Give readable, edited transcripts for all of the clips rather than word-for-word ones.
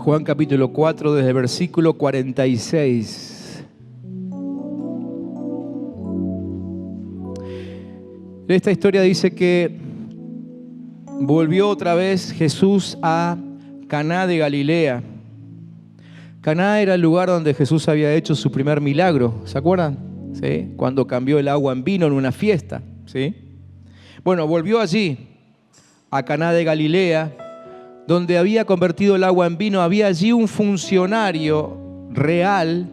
Juan capítulo 4, desde el versículo 46. Esta historia dice que volvió otra vez Jesús a Caná de Galilea. Caná era el lugar donde Jesús había hecho su primer milagro, ¿se acuerdan? ¿Sí? Cuando cambió el agua en vino en una fiesta, ¿sí? Bueno, volvió allí, a Caná de Galilea, donde había convertido el agua en vino. Había allí un funcionario real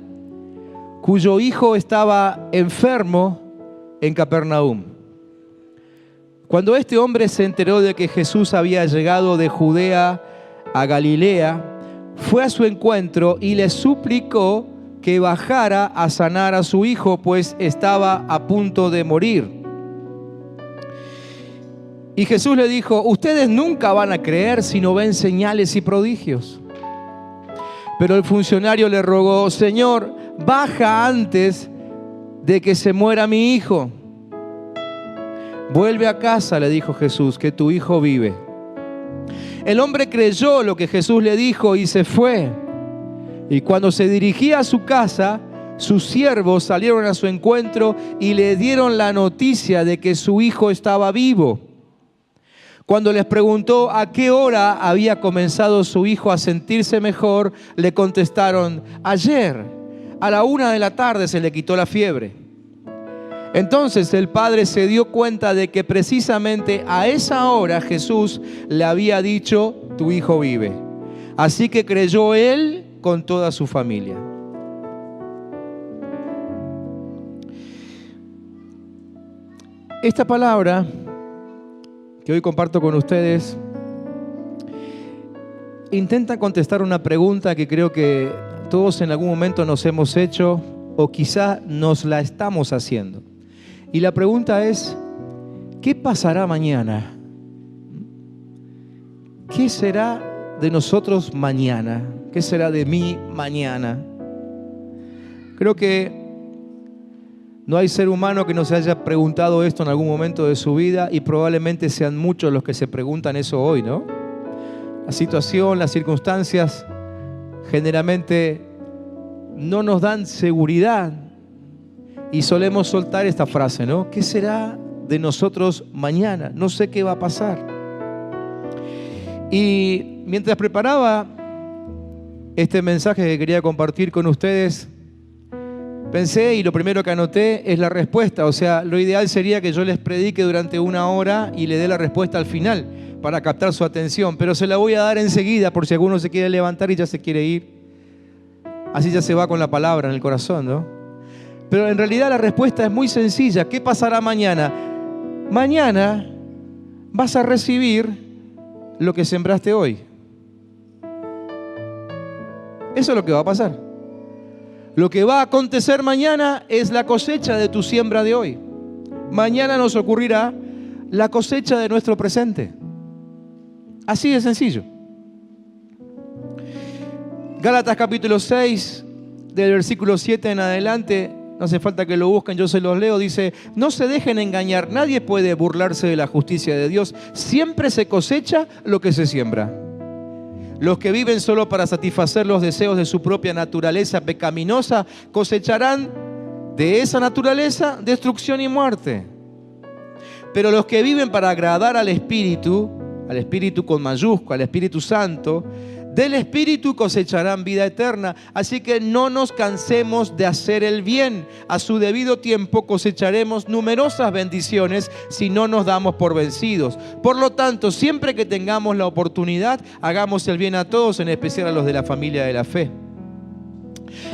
cuyo hijo estaba enfermo en Capernaum. Cuando este hombre se enteró de que Jesús había llegado de Judea a Galilea, fue a su encuentro y le suplicó que bajara a sanar a su hijo, pues estaba a punto de morir. Y Jesús le dijo: ustedes nunca van a creer si no ven señales y prodigios. Pero el funcionario le rogó: Señor, baja antes de que se muera mi hijo. Vuelve a casa, le dijo Jesús, que tu hijo vive. El hombre creyó lo que Jesús le dijo y se fue. Y cuando se dirigía a su casa, sus siervos salieron a su encuentro y le dieron la noticia de que su hijo estaba vivo. Cuando les preguntó a qué hora había comenzado su hijo a sentirse mejor, le contestaron: ayer, a la 1 de la tarde se le quitó la fiebre. Entonces el padre se dio cuenta de que precisamente a esa hora Jesús le había dicho: tu hijo vive. Así que creyó él con toda su familia. Esta palabra que hoy comparto con ustedes intenta contestar una pregunta que creo que todos en algún momento nos hemos hecho o quizá nos la estamos haciendo. Y la pregunta es: ¿qué pasará mañana? ¿Qué será de nosotros mañana? ¿Qué será de mí mañana? Creo que no hay ser humano que no se haya preguntado esto en algún momento de su vida, y probablemente sean muchos los que se preguntan eso hoy, ¿no? La situación, las circunstancias generalmente no nos dan seguridad y solemos soltar esta frase, ¿no? ¿Qué será de nosotros mañana? No sé qué va a pasar. Y mientras preparaba este mensaje que quería compartir con ustedes, pensé, y lo primero que anoté es la respuesta. O sea, lo ideal sería que yo les predique durante 1 hora y le dé la respuesta al final para captar su atención, pero se la voy a dar enseguida por si alguno se quiere levantar y ya se quiere ir. Así ya se va con la palabra en el corazón, ¿no? Pero en realidad la respuesta es muy sencilla. ¿Qué pasará mañana? Mañana vas a recibir lo que sembraste hoy. Eso es lo que va a pasar. Lo que va a acontecer mañana es la cosecha de tu siembra de hoy. Mañana nos ocurrirá la cosecha de nuestro presente. Así de sencillo. Gálatas capítulo 6, del versículo 7 en adelante, no hace falta que lo busquen, yo se los leo, dice: no se dejen engañar, nadie puede burlarse de la justicia de Dios. Siempre se cosecha lo que se siembra. Los que viven solo para satisfacer los deseos de su propia naturaleza pecaminosa cosecharán de esa naturaleza destrucción y muerte. Pero los que viven para agradar al Espíritu con mayúscula, al Espíritu Santo, del Espíritu cosecharán vida eterna. Así que no nos cansemos de hacer el bien. A su debido tiempo cosecharemos numerosas bendiciones si no nos damos por vencidos. Por lo tanto, siempre que tengamos la oportunidad, hagamos el bien a todos, en especial a los de la familia de la fe.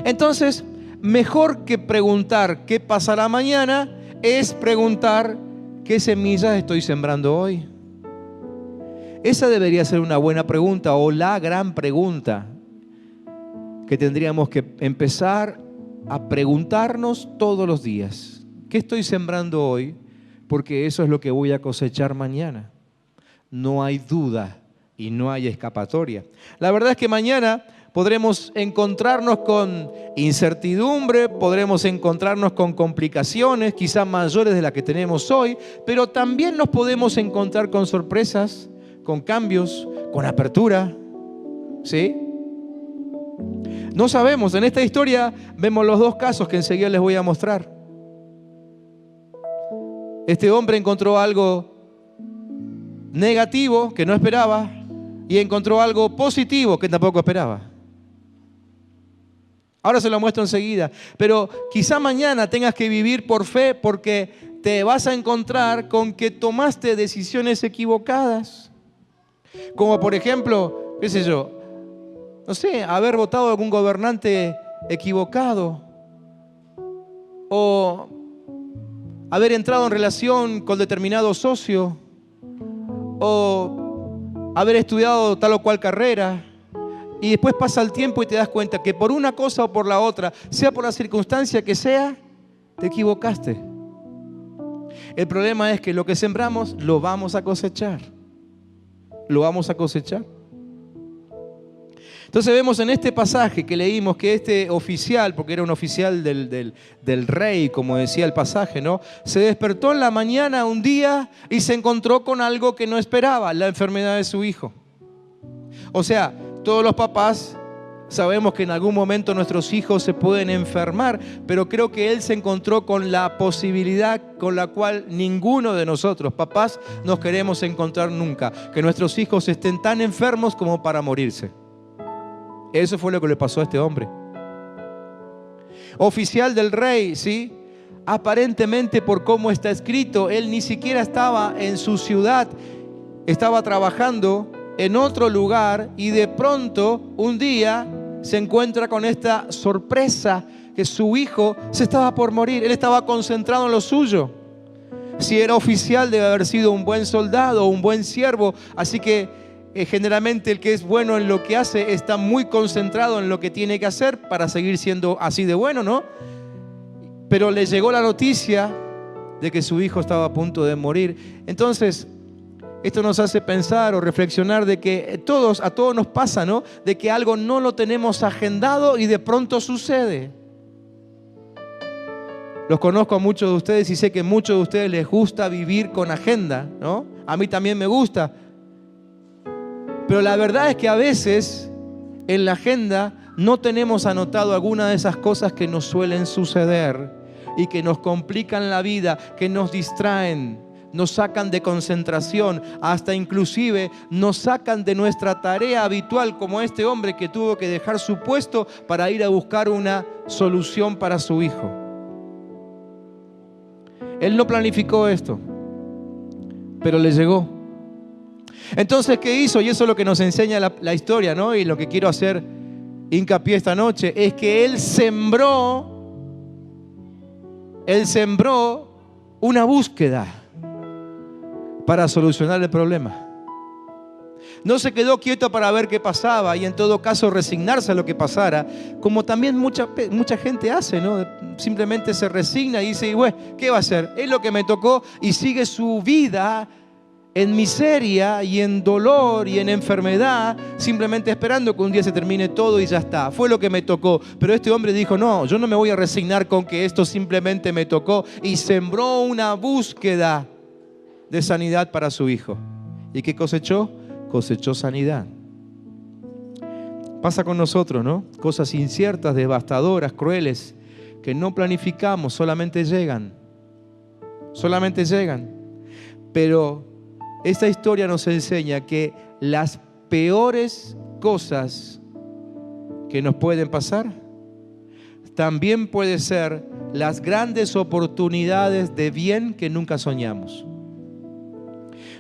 Entonces, mejor que preguntar qué pasará mañana, es preguntar qué semillas estoy sembrando hoy. Esa debería ser una buena pregunta, o la gran pregunta que tendríamos que empezar a preguntarnos todos los días. ¿Qué estoy sembrando hoy? Porque eso es lo que voy a cosechar mañana. No hay duda y no hay escapatoria. La verdad es que mañana podremos encontrarnos con incertidumbre, podremos encontrarnos con complicaciones, quizás mayores de las que tenemos hoy, pero también nos podemos encontrar con sorpresas, con cambios, con apertura, ¿sí? No sabemos. En esta historia vemos los dos casos que enseguida les voy a mostrar. Este hombre encontró algo negativo que no esperaba y encontró algo positivo que tampoco esperaba. Ahora se lo muestro enseguida. Pero quizá mañana tengas que vivir por fe porque te vas a encontrar con que tomaste decisiones equivocadas. Como por ejemplo, qué sé yo, no sé, haber votado a algún gobernante equivocado. O haber entrado en relación con determinado socio. O haber estudiado tal o cual carrera. Y después pasa el tiempo y te das cuenta que por una cosa o por la otra, sea por la circunstancia que sea, te equivocaste. El problema es que lo que sembramos lo vamos a cosechar. Lo vamos a cosechar. Entonces vemos en este pasaje que leímos que este oficial, porque era un oficial del rey, como decía el pasaje, ¿no? Se despertó en la mañana un día y se encontró con algo que no esperaba, la enfermedad de su hijo. O sea, todos los papás sabemos que en algún momento nuestros hijos se pueden enfermar, pero creo que él se encontró con la posibilidad con la cual ninguno de nosotros, papás, nos queremos encontrar nunca, que nuestros hijos estén tan enfermos como para morirse. Eso fue lo que le pasó a este hombre. Oficial del rey, ¿sí? Aparentemente, por cómo está escrito, él ni siquiera estaba en su ciudad, estaba trabajando en otro lugar y de pronto un día se encuentra con esta sorpresa que su hijo se estaba por morir. Él estaba concentrado en lo suyo. Si era oficial debe haber sido un buen soldado, un buen siervo, así que generalmente el que es bueno en lo que hace está muy concentrado en lo que tiene que hacer para seguir siendo así de bueno, ¿no? Pero le llegó la noticia de que su hijo estaba a punto de morir. Entonces, esto nos hace pensar o reflexionar de que a todos nos pasa, ¿no? De que algo no lo tenemos agendado y de pronto sucede. Los conozco a muchos de ustedes y sé que a muchos de ustedes les gusta vivir con agenda, ¿no? A mí también me gusta. Pero la verdad es que a veces en la agenda no tenemos anotado alguna de esas cosas que nos suelen suceder y que nos complican la vida, que nos distraen, nos sacan de concentración, hasta inclusive nos sacan de nuestra tarea habitual, como este hombre que tuvo que dejar su puesto para ir a buscar una solución para su hijo. Él no planificó esto, pero le llegó. Entonces, ¿qué hizo? Y eso es lo que nos enseña la historia, ¿no? Y lo que quiero hacer hincapié esta noche es que él sembró una búsqueda para solucionar el problema. No se quedó quieto para ver qué pasaba y en todo caso resignarse a lo que pasara, como también mucha gente hace, ¿no? Simplemente se resigna y dice, bueno, ¿qué va a hacer? Es lo que me tocó y sigue su vida en miseria y en dolor y en enfermedad, simplemente esperando que un día se termine todo y ya está. Fue lo que me tocó. Pero este hombre dijo, no, yo no me voy a resignar con que esto simplemente me tocó. Y sembró una búsqueda de sanidad para su hijo. ¿Y qué cosechó? Cosechó sanidad. Pasa con nosotros, ¿no? Cosas inciertas, devastadoras, crueles, que no planificamos, solamente llegan. Solamente llegan. Pero esta historia nos enseña que las peores cosas que nos pueden pasar también pueden ser las grandes oportunidades de bien que nunca soñamos.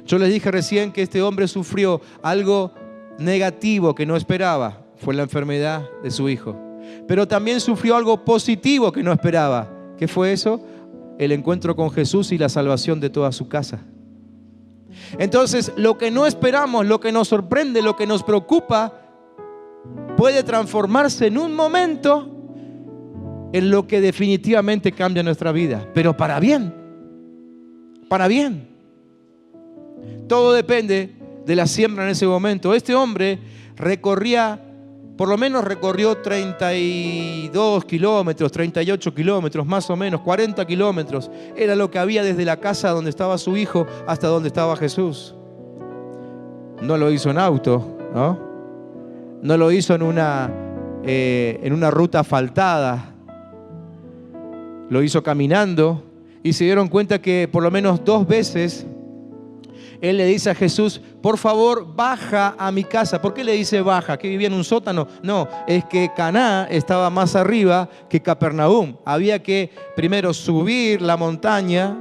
Yo les dije recién que este hombre sufrió algo negativo que no esperaba, fue la enfermedad de su hijo. Pero también sufrió algo positivo que no esperaba. ¿Qué fue eso? El encuentro con Jesús y la salvación de toda su casa. Entonces, lo que no esperamos, lo que nos sorprende, lo que nos preocupa, puede transformarse en un momento en lo que definitivamente cambia nuestra vida, pero para bien, para bien. Todo depende de la siembra en ese momento. Este hombre por lo menos recorrió 32 kilómetros, 38 kilómetros, más o menos, 40 kilómetros. Era lo que había desde la casa donde estaba su hijo hasta donde estaba Jesús. No lo hizo en auto, ¿no? No lo hizo en en una ruta asfaltada, lo hizo caminando y se dieron cuenta que por lo menos 2 veces él le dice a Jesús, por favor, baja a mi casa. ¿Por qué le dice baja? ¿Que vivía en un sótano? No, es que Caná estaba más arriba que Capernaum. Había que primero subir la montaña,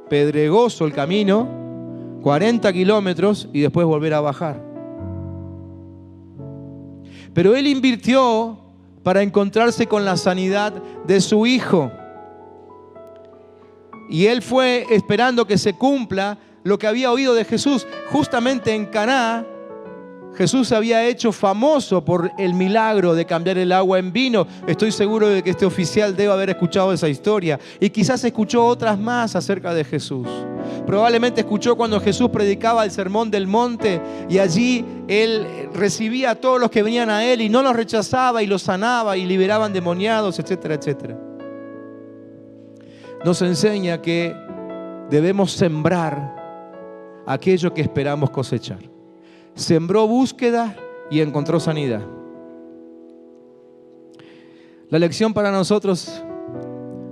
pedregoso el camino, 40 kilómetros y después volver a bajar. Pero él invirtió para encontrarse con la sanidad de su hijo. Y él fue esperando que se cumpla lo que había oído de Jesús. Justamente en Caná, Jesús se había hecho famoso por el milagro de cambiar el agua en vino. Estoy seguro de que este oficial debe haber escuchado esa historia. Y quizás escuchó otras más acerca de Jesús. Probablemente escuchó cuando Jesús predicaba el sermón del monte y allí él recibía a todos los que venían a él y no los rechazaba y los sanaba y liberaban demoniados, etcétera, etcétera. Nos enseña que debemos sembrar aquello que esperamos cosechar. Sembró búsqueda y encontró sanidad. La lección para nosotros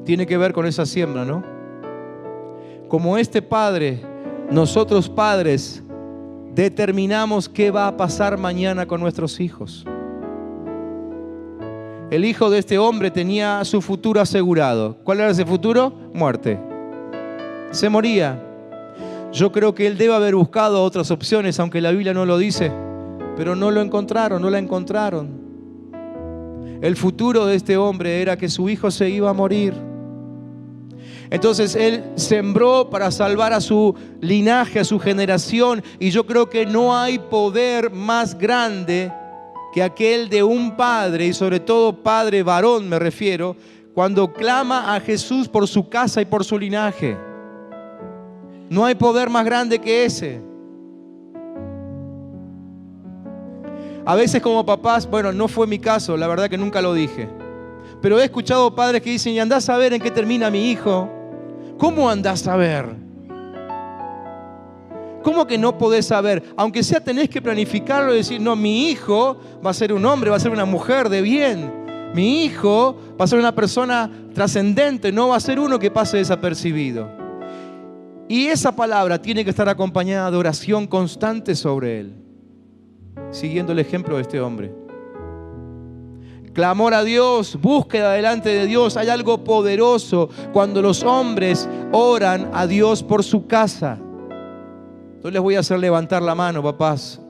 tiene que ver con esa siembra, ¿no? Como este padre, nosotros padres determinamos qué va a pasar mañana con nuestros hijos. El hijo de este hombre tenía su futuro asegurado. ¿Cuál era ese futuro? Muerte. Se moría. Yo creo que él debe haber buscado otras opciones, aunque la Biblia no lo dice, pero no lo encontraron, no la encontraron. El futuro de este hombre era que su hijo se iba a morir. Entonces él sembró para salvar a su linaje, a su generación, y yo creo que no hay poder más grande que aquel de un padre, y sobre todo padre varón me refiero, cuando clama a Jesús por su casa y por su linaje. No hay poder más grande que ese. A veces como papás, bueno, no fue mi caso, la verdad que nunca lo dije, pero he escuchado padres que dicen, y andás a ver en qué termina mi hijo. ¿Cómo andás a ver? ¿Cómo que no podés saber? Aunque sea tenés que planificarlo y decir, no, mi hijo va a ser un hombre, va a ser una mujer de bien. Mi hijo va a ser una persona trascendente, no va a ser uno que pase desapercibido. Y esa palabra tiene que estar acompañada de oración constante sobre él, siguiendo el ejemplo de este hombre. Clamor a Dios, búsqueda delante de Dios. Hay algo poderoso cuando los hombres oran a Dios por su casa. Yo les voy a hacer levantar la mano, papás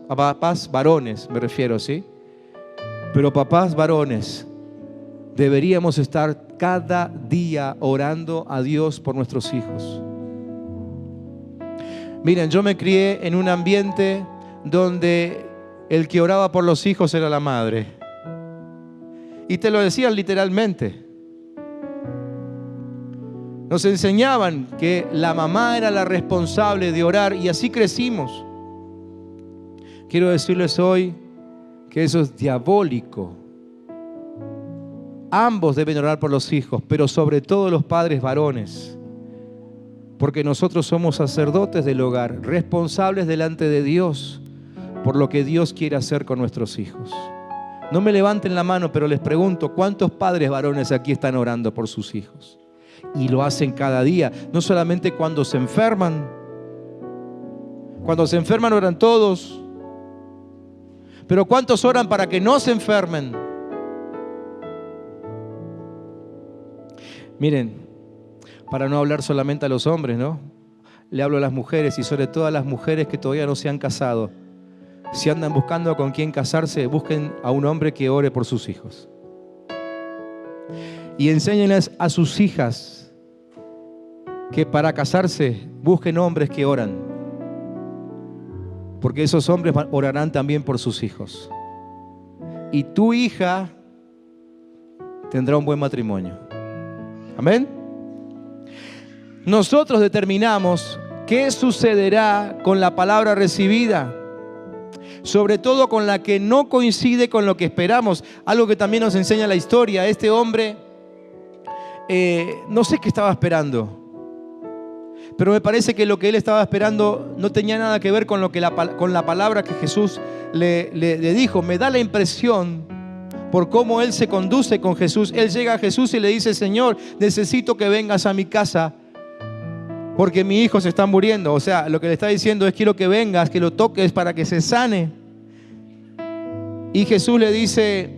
varones me refiero, ¿sí? Pero papás varones, deberíamos estar cada día orando a Dios por nuestros hijos. Miren, yo me crié en un ambiente donde el que oraba por los hijos era la madre. Y te lo decían literalmente. Nos enseñaban que la mamá era la responsable de orar y así crecimos. Quiero decirles hoy que eso es diabólico. Ambos deben orar por los hijos, pero sobre todo los padres varones. Porque nosotros somos sacerdotes del hogar, responsables delante de Dios por lo que Dios quiere hacer con nuestros hijos. No me levanten la mano, pero les pregunto, ¿cuántos padres varones aquí están orando por sus hijos? Y lo hacen cada día, no solamente cuando se enferman. Cuando se enferman oran todos. Pero ¿cuántos oran para que no se enfermen? Miren, para no hablar solamente a los hombres, ¿no? Le hablo a las mujeres y sobre todo a las mujeres que todavía no se han casado. Si andan buscando con quién casarse, busquen a un hombre que ore por sus hijos. Y enséñenles a sus hijas que para casarse busquen hombres que oran. Porque esos hombres orarán también por sus hijos. Y tu hija tendrá un buen matrimonio. Amén. Nosotros determinamos qué sucederá con la palabra recibida, sobre todo con la que no coincide con lo que esperamos. Algo que también nos enseña la historia. Este hombre, no sé qué estaba esperando, pero me parece que lo que él estaba esperando no tenía nada que ver con, con la palabra que Jesús le dijo. Me da la impresión por cómo él se conduce con Jesús. Él llega a Jesús y le dice: Señor, necesito que vengas a mi casa porque mi hijo se está muriendo. O sea, lo que le está diciendo es: quiero que vengas, que lo toques para que se sane. Y Jesús le dice: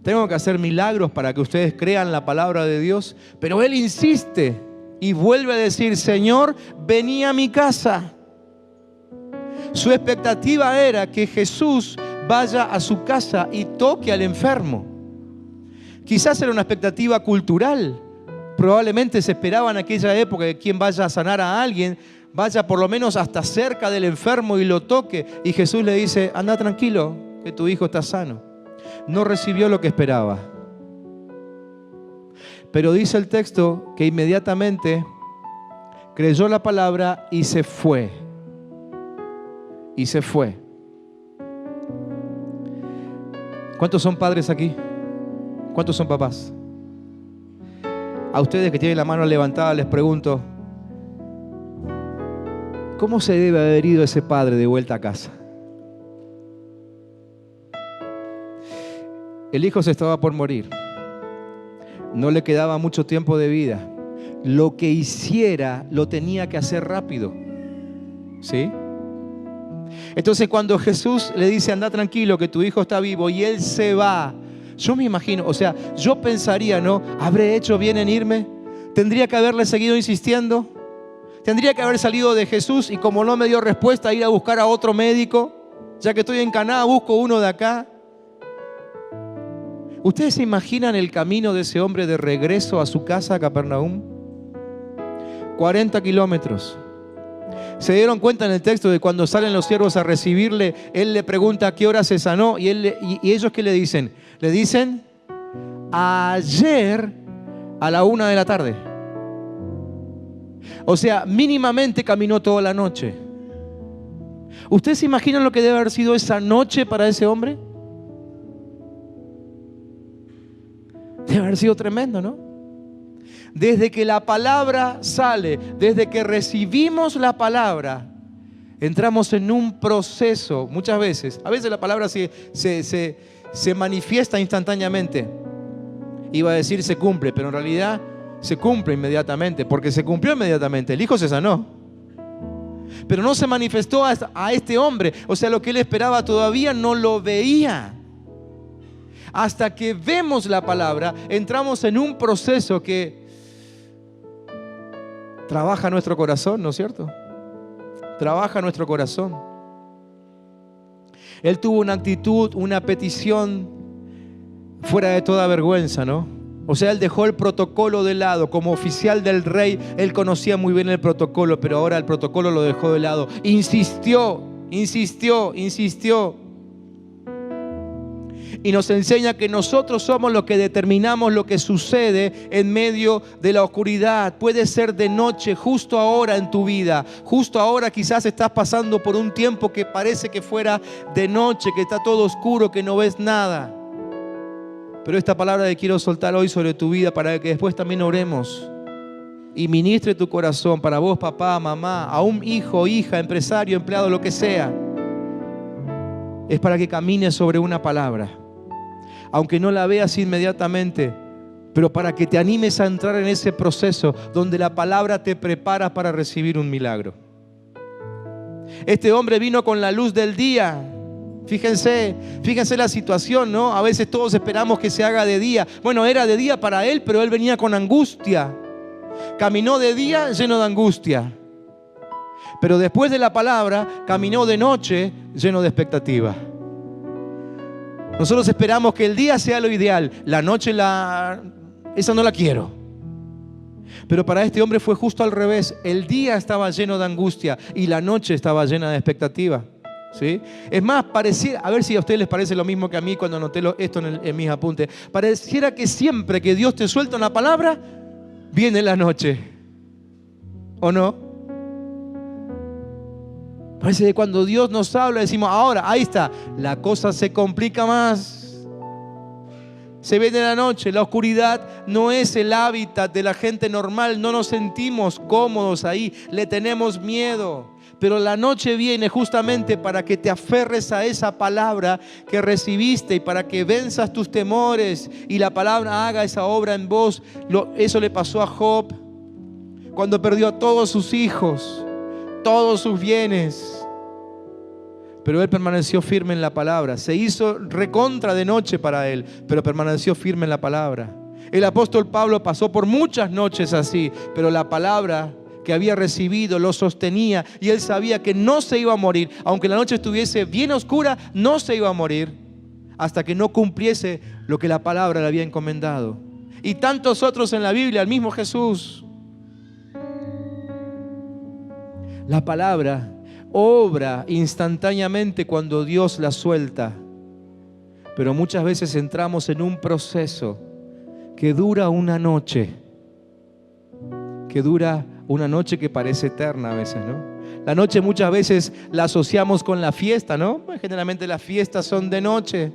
tengo que hacer milagros para que ustedes crean la palabra de Dios. Pero él insiste y vuelve a decir: Señor, vení a mi casa. Su expectativa era que Jesús vaya a su casa y toque al enfermo. Quizás era una expectativa cultural. Probablemente se esperaba en aquella época que quien vaya a sanar a alguien vaya por lo menos hasta cerca del enfermo y lo toque. Y Jesús le dice: anda tranquilo, que tu hijo está sano. No recibió lo que esperaba. Pero dice el texto que inmediatamente creyó la palabra y se fue. Y se fue. ¿Cuántos son padres aquí? ¿Cuántos son papás? A ustedes que tienen la mano levantada les pregunto: ¿cómo se debe haber ido ese padre de vuelta a casa? El hijo se estaba por morir. No le quedaba mucho tiempo de vida. Lo que hiciera lo tenía que hacer rápido. ¿Sí? Entonces cuando Jesús le dice: anda tranquilo, que tu hijo está vivo, y él se va, yo me imagino, o sea, yo pensaría, ¿no? ¿Habré hecho bien en irme? ¿Tendría que haberle seguido insistiendo? ¿Tendría que haber salido de Jesús y, como no me dio respuesta, ir a buscar a otro médico? Ya que estoy en Caná, busco uno de acá. ¿Ustedes se imaginan el camino de ese hombre de regreso a su casa, a Capernaum? 40 kilómetros. Se dieron cuenta en el texto de cuando salen los siervos a recibirle, él le pregunta a qué hora se sanó, y ellos ¿qué le dicen? Le dicen: ayer a la 1 de la tarde. O sea, mínimamente caminó toda la noche. ¿Ustedes se imaginan lo que debe haber sido esa noche para ese hombre? Debe haber sido tremendo, ¿no? Desde que la palabra sale, desde que recibimos la palabra, entramos en un proceso. Muchas veces, a veces la palabra se manifiesta instantáneamente. Iba a decir se cumple, pero en realidad se cumple inmediatamente, porque se cumplió inmediatamente. El hijo se sanó, pero no se manifestó a este hombre. O sea, lo que él esperaba todavía no lo veía. Hasta que vemos la palabra, entramos en un proceso que trabaja nuestro corazón, ¿no es cierto? Trabaja nuestro corazón. Él tuvo una actitud, una petición fuera de toda vergüenza, ¿no? O sea, él dejó el protocolo de lado. Como oficial del rey, él conocía muy bien el protocolo, pero ahora el protocolo lo dejó de lado. Insistió. Y nos enseña que nosotros somos los que determinamos lo que sucede en medio de la oscuridad. Puede ser de noche, justo ahora en tu vida. Justo ahora quizás estás pasando por un tiempo que parece que fuera de noche, que está todo oscuro, que no ves nada. Pero esta palabra que quiero soltar hoy sobre tu vida para que después también oremos y ministre tu corazón para vos, papá, mamá, a un hijo, hija, empresario, empleado, lo que sea. Es para que camines sobre una palabra. Aunque no la veas inmediatamente, pero para que te animes a entrar en ese proceso donde la palabra te prepara para recibir un milagro. Este hombre vino con la luz del día. Fíjense la situación, ¿no? A veces todos esperamos que se haga de día. Bueno, era de día para él, pero él venía con angustia. Caminó de día lleno de angustia. Pero después de la palabra, caminó de noche lleno de expectativa. Nosotros esperamos que el día sea lo ideal. La noche, esa no la quiero. Pero para este hombre fue justo al revés. El día estaba lleno de angustia y la noche estaba llena de expectativa. ¿Sí? Es más, pareciera, a ver si a ustedes les parece lo mismo que a mí cuando anoté esto en mis apuntes. Pareciera que siempre que Dios te suelta una palabra, viene la noche. ¿O no? Parece que cuando Dios nos habla decimos, ahora, ahí está, la cosa se complica más. Se viene la noche, la oscuridad no es el hábitat de la gente normal, no nos sentimos cómodos ahí, le tenemos miedo. Pero la noche viene justamente para que te aferres a esa palabra que recibiste y para que venzas tus temores y la palabra haga esa obra en vos. Eso le pasó a Job cuando perdió a todos sus hijos, todos sus bienes. Pero él permaneció firme en la palabra. Se hizo recontra de noche para él, pero permaneció firme en la palabra. El apóstol Pablo pasó por muchas noches así, pero la palabra que había recibido lo sostenía y él sabía que no se iba a morir. Aunque la noche estuviese bien oscura, no se iba a morir hasta que no cumpliese lo que la palabra le había encomendado. Y tantos otros en la Biblia, el mismo Jesús. La palabra obra instantáneamente cuando Dios la suelta, pero muchas veces entramos en un proceso que dura una noche, que parece eterna a veces, ¿no? La noche muchas veces la asociamos con la fiesta, ¿no? Pues generalmente las fiestas son de noche,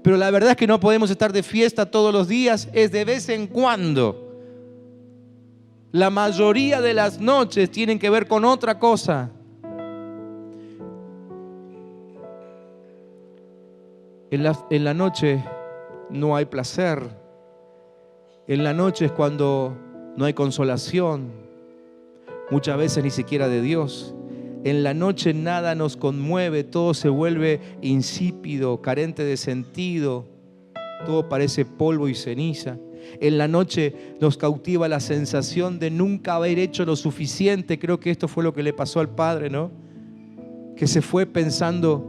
pero la verdad es que no podemos estar de fiesta todos los días, es de vez en cuando. La mayoría de las noches tienen que ver con otra cosa. En la noche no hay placer. En la noche es cuando no hay consolación, muchas veces ni siquiera de Dios. En la noche nada nos conmueve, todo se vuelve insípido, carente de sentido, todo parece polvo y ceniza. En la noche nos cautiva la sensación de nunca haber hecho lo suficiente. Creo que esto fue lo que le pasó al padre, ¿no? Que se fue pensando: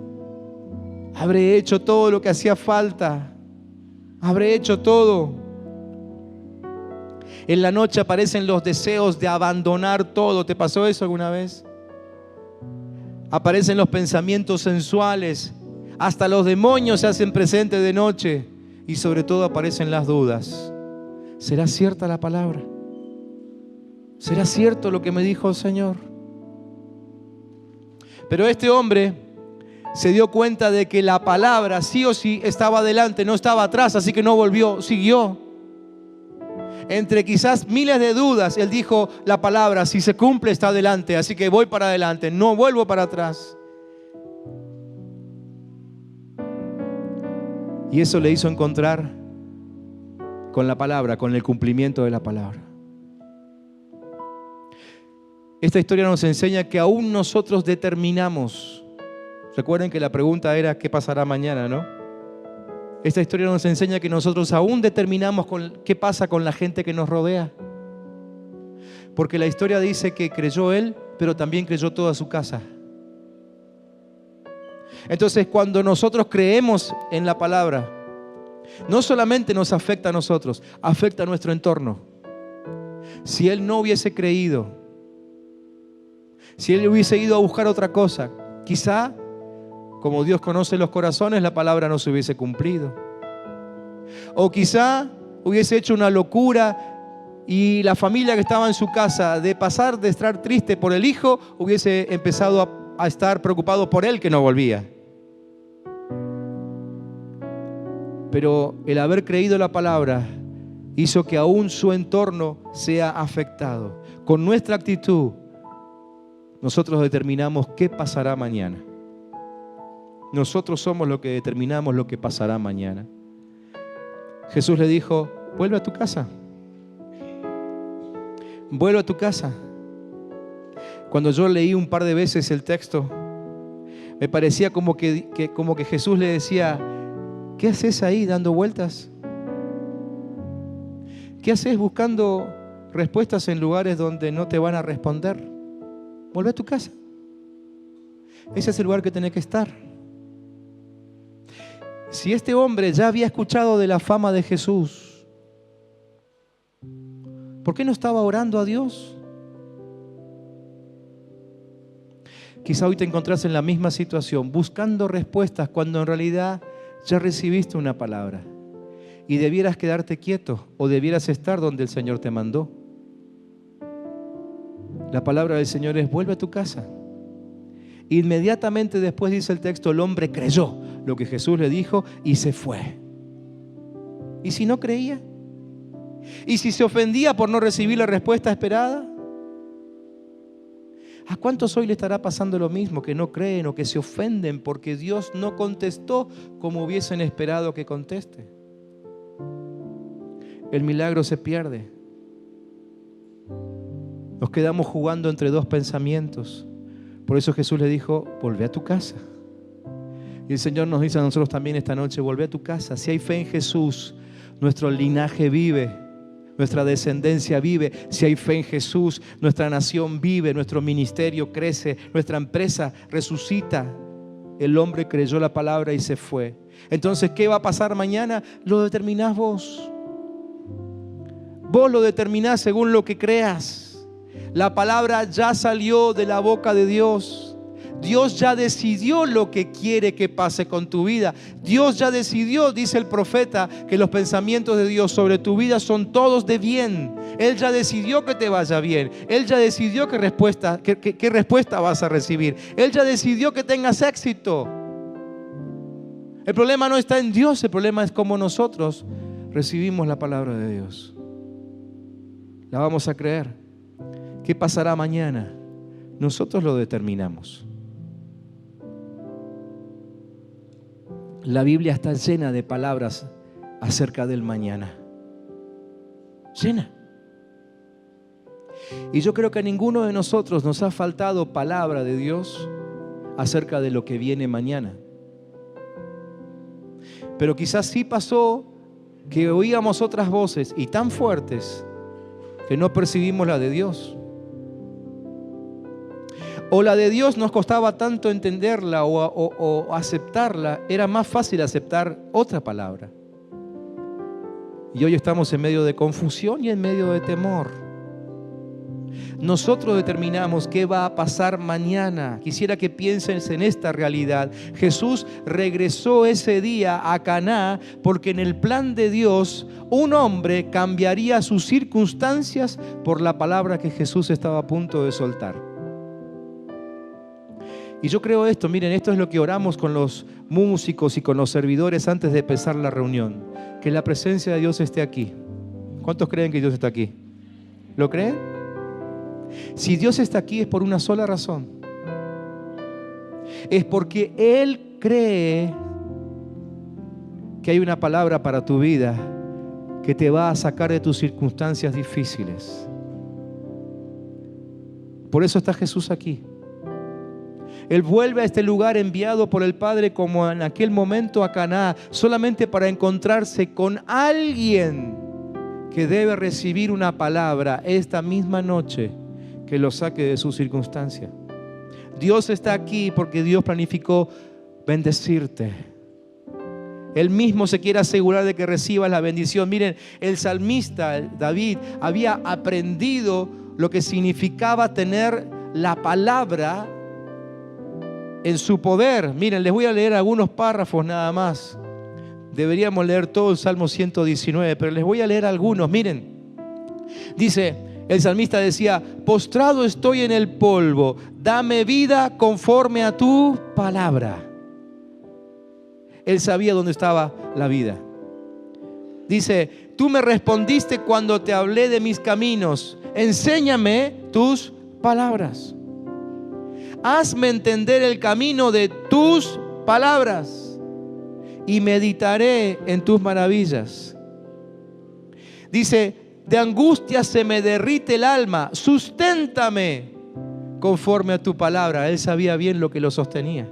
habré hecho todo lo que hacía falta, habré hecho todo. En la noche aparecen los deseos de abandonar todo. ¿Te pasó eso alguna vez? Aparecen los pensamientos sensuales. Hasta los demonios se hacen presentes de noche. Y sobre todo aparecen las dudas. ¿Será cierta la palabra? ¿Será cierto lo que me dijo el Señor? Pero este hombre se dio cuenta de que la palabra sí o sí estaba adelante, no estaba atrás, así que no volvió, siguió. Entre quizás miles de dudas, él dijo: la palabra, si se cumple, está adelante, así que voy para adelante, no vuelvo para atrás. Y eso le hizo encontrar con la palabra, con el cumplimiento de la palabra. Esta historia nos enseña que aún nosotros determinamos. Recuerden que la pregunta era: ¿qué pasará mañana, no? Esta historia nos enseña que nosotros aún determinamos qué pasa con la gente que nos rodea. Porque la historia dice que creyó él, pero también creyó toda su casa. Entonces, cuando nosotros creemos en la palabra, no solamente nos afecta a nosotros, afecta a nuestro entorno. Si él no hubiese creído, si él hubiese ido a buscar otra cosa, quizá, como Dios conoce los corazones, la palabra no se hubiese cumplido. O quizá hubiese hecho una locura y la familia que estaba en su casa, de pasar de estar triste por el hijo, hubiese empezado a estar preocupado por él que no volvía. Pero el haber creído la palabra hizo que aún su entorno sea afectado. Con nuestra actitud, nosotros determinamos qué pasará mañana. Nosotros somos los que determinamos lo que pasará mañana. Jesús le dijo: vuelve a tu casa. Vuelve a tu casa. Cuando yo leí un par de veces el texto, me parecía como que Jesús le decía: ¿qué haces ahí dando vueltas? ¿Qué haces buscando respuestas en lugares donde no te van a responder? Vuelve a tu casa. Ese es el lugar que tenés que estar. Si este hombre ya había escuchado de la fama de Jesús, ¿por qué no estaba orando a Dios? Quizá hoy te encontrás en la misma situación, buscando respuestas cuando en realidad ya recibiste una palabra y debieras quedarte quieto o debieras estar donde el Señor te mandó. La palabra del Señor es: vuelve a tu casa. Inmediatamente después, dice el texto, el hombre creyó lo que Jesús le dijo y se fue. ¿Y si no creía? ¿Y si se ofendía por no recibir la respuesta esperada? ¿A cuántos hoy le estará pasando lo mismo? Que no creen o que se ofenden porque Dios no contestó como hubiesen esperado que conteste. El milagro se pierde. Nos quedamos jugando entre dos pensamientos. Por eso Jesús le dijo, volvé a tu casa. Y el Señor nos dice a nosotros también esta noche, volvé a tu casa. Si hay fe en Jesús, nuestro linaje vive, nuestra descendencia vive. Si hay fe en Jesús, nuestra nación vive, nuestro ministerio crece, nuestra empresa resucita. El hombre creyó la palabra y se fue. Entonces, ¿qué va a pasar mañana? Lo determinás vos. Vos lo determinás según lo que creas. La palabra ya salió de la boca de Dios. Dios ya decidió lo que quiere que pase con tu vida. Dios ya decidió, dice el profeta, que los pensamientos de Dios sobre tu vida son todos de bien. Él ya decidió que te vaya bien. Él ya decidió qué respuesta vas a recibir. Él ya decidió que tengas éxito. El problema no está en Dios, el problema es cómo nosotros recibimos la palabra de Dios. La vamos a creer. ¿Qué pasará mañana? Nosotros lo determinamos. La Biblia está llena de palabras acerca del mañana. Llena. Y yo creo que a ninguno de nosotros nos ha faltado palabra de Dios acerca de lo que viene mañana. Pero quizás sí pasó que oíamos otras voces y tan fuertes que no percibimos la de Dios. O la de Dios nos costaba tanto entenderla o aceptarla, era más fácil aceptar otra palabra. Y hoy estamos en medio de confusión y en medio de temor. Nosotros determinamos qué va a pasar mañana. Quisiera que pienses en esta realidad. Jesús regresó ese día a Caná porque en el plan de Dios un hombre cambiaría sus circunstancias por la palabra que Jesús estaba a punto de soltar. Y yo creo esto, miren, esto es lo que oramos con los músicos y con los servidores antes de empezar la reunión. Que la presencia de Dios esté aquí. ¿Cuántos creen que Dios está aquí? ¿Lo creen? Si Dios está aquí es por una sola razón. Es porque Él cree que hay una palabra para tu vida que te va a sacar de tus circunstancias difíciles. Por eso está Jesús aquí. Él vuelve a este lugar enviado por el Padre como en aquel momento a Caná, solamente para encontrarse con alguien que debe recibir una palabra esta misma noche que lo saque de su circunstancia. Dios está aquí porque Dios planificó bendecirte. Él mismo se quiere asegurar de que recibas la bendición. Miren, el salmista David había aprendido lo que significaba tener la palabra en su poder. Miren, les voy a leer algunos párrafos nada más. Deberíamos leer todo el Salmo 119, pero les voy a leer algunos. Miren, dice, el salmista decía, postrado estoy en el polvo, dame vida conforme a tu palabra. Él sabía dónde estaba la vida. Dice, tú me respondiste cuando te hablé de mis caminos, enséñame tus palabras. Hazme entender el camino de tus palabras y meditaré en tus maravillas. Dice, de angustia se me derrite el alma, susténtame conforme a tu palabra. Él sabía bien lo que lo sostenía.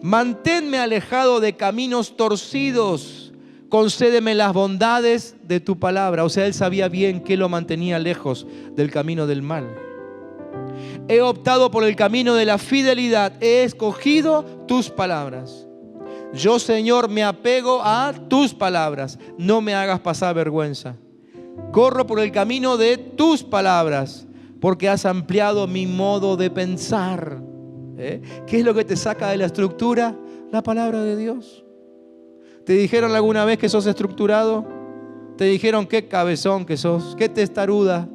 Manténme alejado de caminos torcidos, concédeme las bondades de tu palabra. O sea, él sabía bien que lo mantenía lejos del camino del mal. He optado por el camino de la fidelidad, he escogido tus palabras. Yo, Señor, me apego a tus palabras, no me hagas pasar vergüenza. Corro por el camino de tus palabras, porque has ampliado mi modo de pensar. ¿Qué es lo que te saca de la estructura? La palabra de Dios. ¿Te dijeron alguna vez que sos estructurado? ¿Te dijeron qué cabezón que sos? ¿Qué testaruda?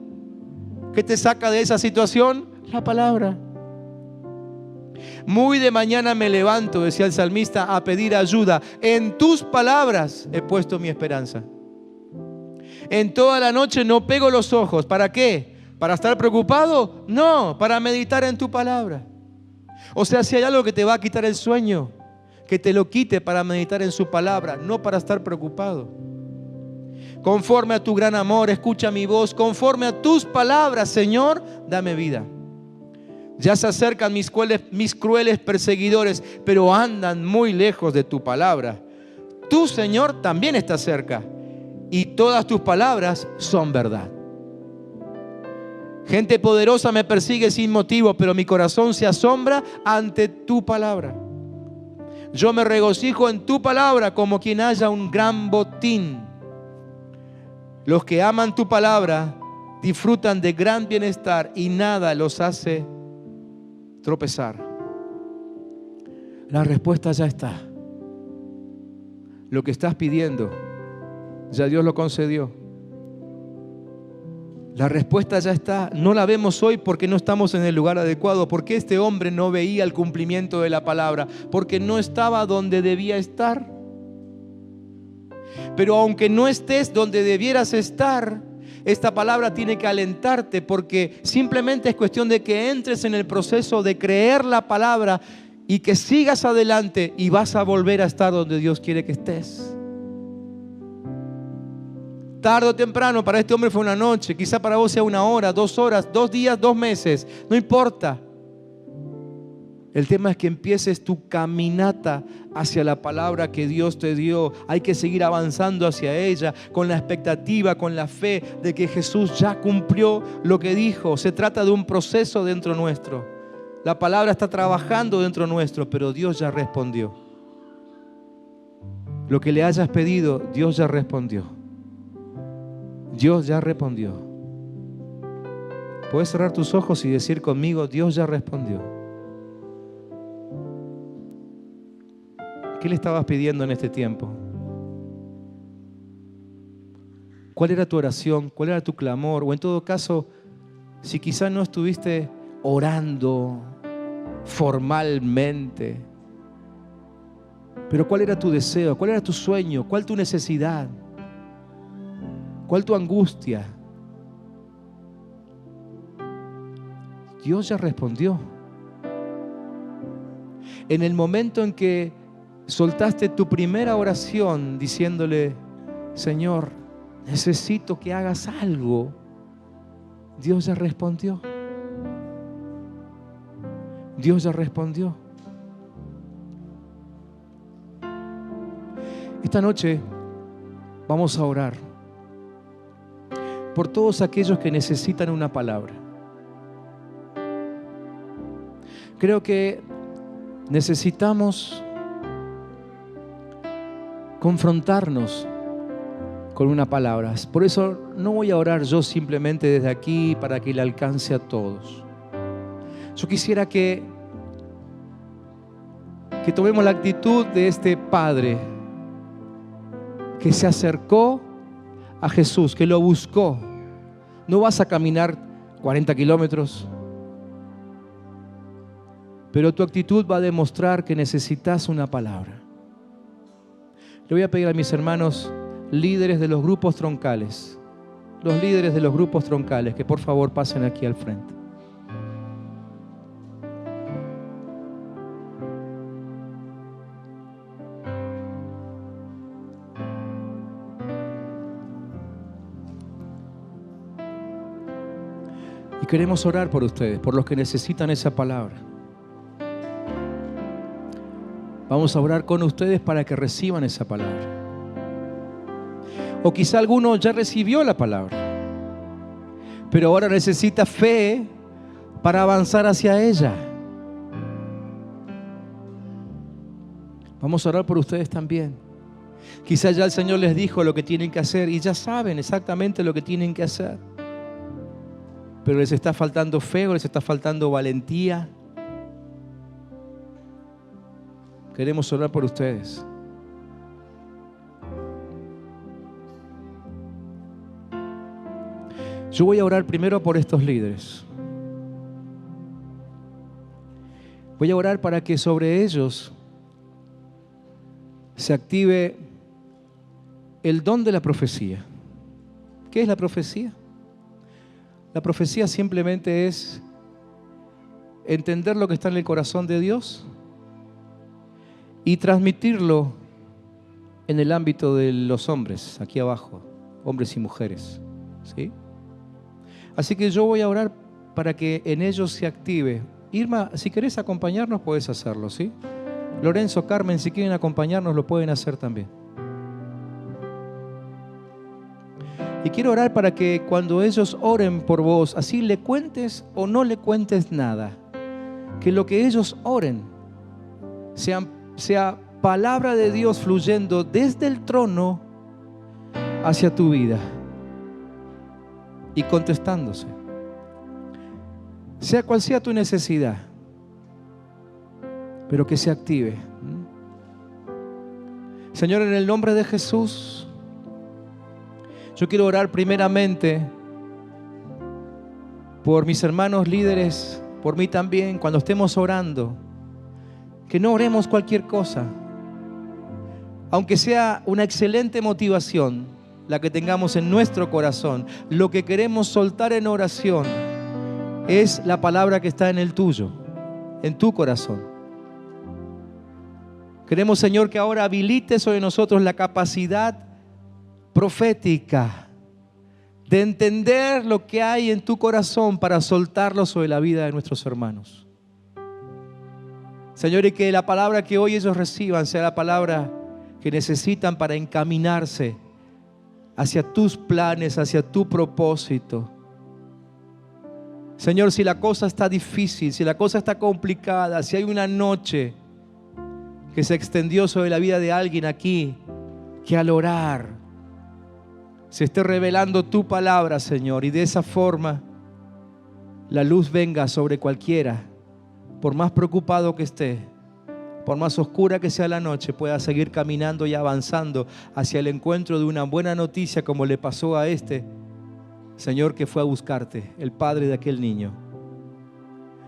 ¿Qué te saca de esa situación? La palabra. Muy de mañana me levanto, decía el salmista, a pedir ayuda. En tus palabras he puesto mi esperanza. En toda la noche no pego los ojos. ¿Para qué? ¿Para estar preocupado? No, para meditar en tu palabra. O sea, si hay algo que te va a quitar el sueño, que te lo quite para meditar en su palabra, no para estar preocupado. Conforme a tu gran amor, escucha mi voz. Conforme a tus palabras, Señor, dame vida. Ya se acercan mis crueles perseguidores, pero andan muy lejos de tu palabra. Tú, Señor, también estás cerca, y todas tus palabras son verdad. Gente poderosa me persigue sin motivo, pero mi corazón se asombra ante tu palabra. Yo me regocijo en tu palabra como quien haya un gran botín. Los que aman tu palabra disfrutan de gran bienestar y nada los hace tropezar. La respuesta ya está. Lo que estás pidiendo, ya Dios lo concedió. La respuesta ya está. No la vemos hoy porque no estamos en el lugar adecuado. Porque este hombre no veía el cumplimiento de la palabra. Porque no estaba donde debía estar. Pero aunque no estés donde debieras estar, esta palabra tiene que alentarte, porque simplemente es cuestión de que entres en el proceso de creer la palabra y que sigas adelante, y vas a volver a estar donde Dios quiere que estés. Tarde o temprano, para este hombre fue una noche, quizá para vos sea 1 hora, 2 horas, 2 días, 2 meses, no importa. El tema es que empieces tu caminata hacia la palabra que Dios te dio. Hay que seguir avanzando hacia ella con la expectativa, con la fe de que Jesús ya cumplió lo que dijo. Se trata de un proceso dentro nuestro. La palabra está trabajando dentro nuestro, pero Dios ya respondió. Lo que le hayas pedido, Dios ya respondió. Dios ya respondió. Puedes cerrar tus ojos y decir conmigo: Dios ya respondió. ¿Qué le estabas pidiendo en este tiempo? ¿Cuál era tu oración? ¿Cuál era tu clamor? O en todo caso, si quizás no estuviste orando formalmente, pero ¿cuál era tu deseo? ¿Cuál era tu sueño? ¿Cuál tu necesidad? ¿Cuál tu angustia? Dios ya respondió. En el momento en que soltaste tu primera oración diciéndole: Señor, necesito que hagas algo, Dios ya respondió. Dios ya respondió. Esta noche vamos a orar por todos aquellos que necesitan una palabra. Creo que necesitamos confrontarnos con una palabra. Por eso no voy a orar yo simplemente desde aquí para que le alcance a todos. Yo quisiera que tomemos la actitud de este padre que se acercó a Jesús, que lo buscó. No vas a caminar 40 kilómetros, pero tu actitud va a demostrar que necesitas una palabra. Le voy a pedir a mis hermanos líderes de los grupos troncales, los líderes de los grupos troncales, que por favor pasen aquí al frente. Y queremos orar por ustedes, por los que necesitan esa palabra. Vamos a orar con ustedes para que reciban esa palabra. O quizá alguno ya recibió la palabra, pero ahora necesita fe para avanzar hacia ella. Vamos a orar por ustedes también. Quizá ya el Señor les dijo lo que tienen que hacer y ya saben exactamente lo que tienen que hacer, pero les está faltando fe o les está faltando valentía. Queremos orar por ustedes. Yo voy a orar primero por estos líderes. Voy a orar para que sobre ellos se active el don de la profecía. ¿Qué es la profecía? La profecía simplemente es entender lo que está en el corazón de Dios y transmitirlo en el ámbito de los hombres, aquí abajo, hombres y mujeres, ¿sí? Así que yo voy a orar para que en ellos se active. Irma, si querés acompañarnos, puedes hacerlo, ¿sí? Lorenzo, Carmen, si quieren acompañarnos, lo pueden hacer también. Y quiero orar para que cuando ellos oren por vos, así le cuentes o no le cuentes nada, que lo que ellos oren sea palabra de Dios fluyendo desde el trono hacia tu vida y contestándose. Sea cual sea tu necesidad, pero que se active. Señor, en el nombre de Jesús, yo quiero orar primeramente por mis hermanos líderes, por mí también, cuando estemos orando, que no oremos cualquier cosa, aunque sea una excelente motivación la que tengamos en nuestro corazón. Lo que queremos soltar en oración es la palabra que está en el tuyo, en tu corazón. Queremos, Señor, que ahora habilites sobre nosotros la capacidad profética de entender lo que hay en tu corazón para soltarlo sobre la vida de nuestros hermanos. Señor, y que la palabra que hoy ellos reciban sea la palabra que necesitan para encaminarse hacia tus planes, hacia tu propósito. Señor, si la cosa está difícil, si la cosa está complicada, si hay una noche que se extendió sobre la vida de alguien aquí, que al orar se esté revelando tu palabra, Señor, y de esa forma la luz venga sobre cualquiera, por más preocupado que esté, por más oscura que sea la noche, pueda seguir caminando y avanzando hacia el encuentro de una buena noticia, como le pasó a este Señor que fue a buscarte, el padre de aquel niño.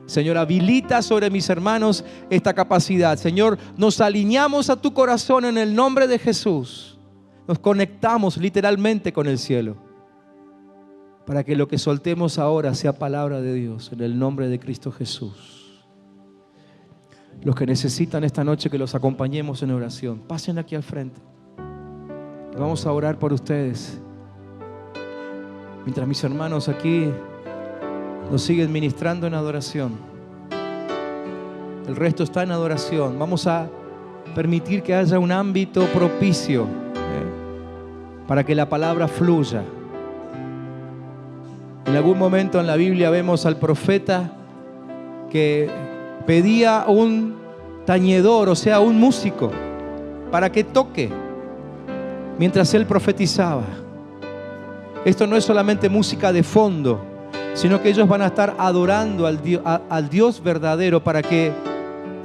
Señor, habilita sobre mis hermanos esta capacidad. Señor, nos alineamos a tu corazón en el nombre de Jesús. Nos conectamos literalmente con el cielo, para que lo que soltemos ahora sea palabra de Dios, en el nombre de Cristo Jesús. Los que necesitan esta noche que los acompañemos en oración, pasen aquí al frente. Vamos a orar por ustedes, mientras mis hermanos aquí nos siguen ministrando en adoración. El resto está en adoración. Vamos a permitir que haya un ámbito propicio para que la palabra fluya. En algún momento en la Biblia vemos al profeta que pedía un tañedor, o sea, un músico, para que toque mientras él profetizaba. Esto no es solamente música de fondo, sino que ellos van a estar adorando al Dios verdadero, para que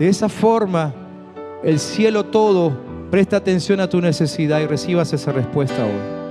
de esa forma el cielo todo preste atención a tu necesidad y recibas esa respuesta hoy.